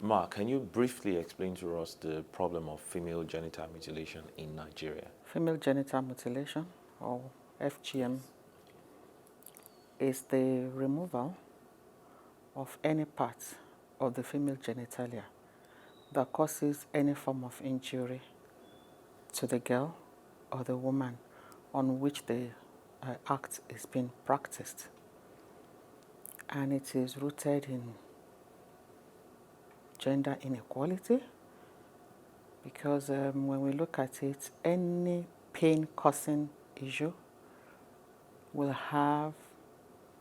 Mark, can you briefly explain to us the problem of female genital mutilation in Nigeria? Female genital mutilation, or FGM, is the removal of any part of the female genitalia that causes any form of injury to the girl or the woman on which the act is being practiced. And it is rooted in gender inequality because when we look at it, any pain-causing issue will have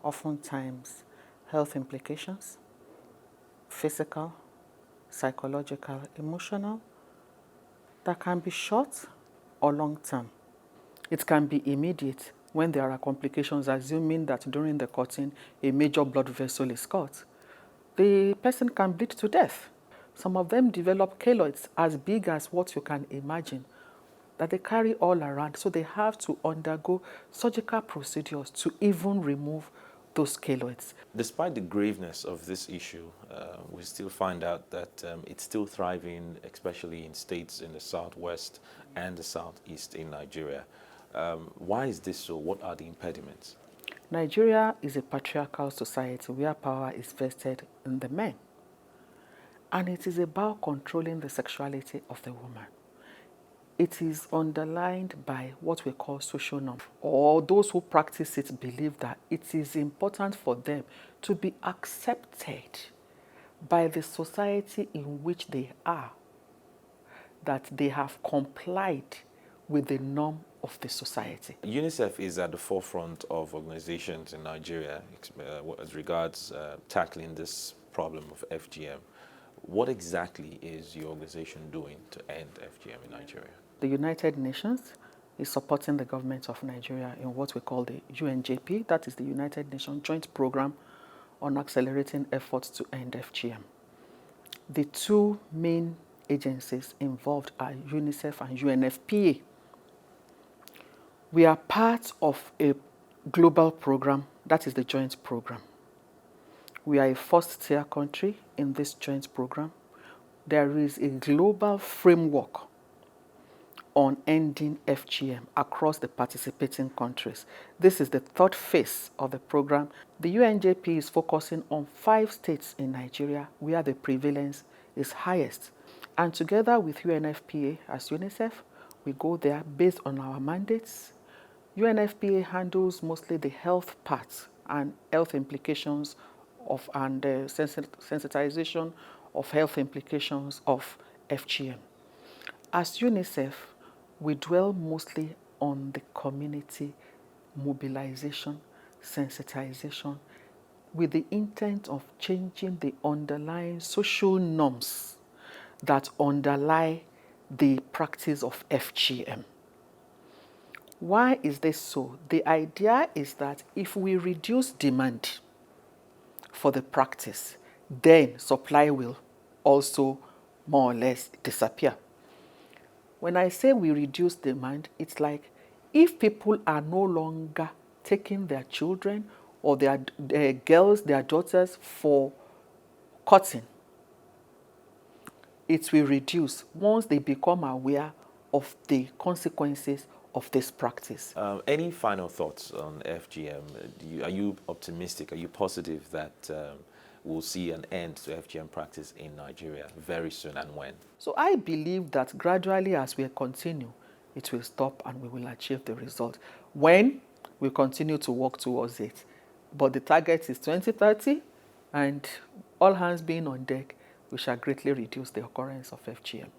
oftentimes health implications, physical, psychological, emotional, that can be short or long term. It can be immediate when there are complications, assuming that during the cutting a major blood vessel is cut. The person can bleed to death. Some of them develop keloids as big as what you can imagine that they carry all around. So they have to undergo surgical procedures to even remove those keloids. Despite the graveness of this issue, we still find out that it's still thriving, especially in states in the southwest and the southeast in Nigeria. Why is this so? What are the impediments? Nigeria is a patriarchal society where power is vested in the men. And it is about controlling the sexuality of the woman. It is underlined by what we call social norm, or those who practice it believe that it is important for them to be accepted by the society in which they are, that they have complied with the norm of the society. UNICEF is at the forefront of organizations in Nigeria as regards tackling this problem of FGM. What exactly is your organization doing to end FGM in Nigeria? The United Nations is supporting the government of Nigeria in what we call the UNJP, that is the United Nations Joint Program on Accelerating Efforts to End FGM. The two main agencies involved are UNICEF and UNFPA. We are part of a global program, that is the joint program. We are a first-tier country in this joint program. There is a global framework on ending FGM across the participating countries. This is the third phase of the program. The UNJP is focusing on 5 states in Nigeria where the prevalence is highest. And together with UNFPA as UNICEF, we go there based on our mandates. UNFPA handles mostly the health part and health implications of and sensitization of health implications of FGM. As UNICEF, we dwell mostly on the community mobilization, sensitization, with the intent of changing the underlying social norms that underlie the practice of FGM. Why is this so? The idea is that if we reduce demand for the practice, then supply will also more or less disappear. When I say we reduce demand, it's like if people are no longer taking their children or their girls, their daughters for cutting, it will reduce once they become aware of the consequences of this practice. Any final thoughts on FGM? Are you optimistic? Are you positive that we'll see an end to FGM practice in Nigeria very soon, and when? So I believe that gradually as we continue, it will stop and we will achieve the result. When we continue to work towards it. But the target is 2030, and all hands being on deck, we shall greatly reduce the occurrence of FGM.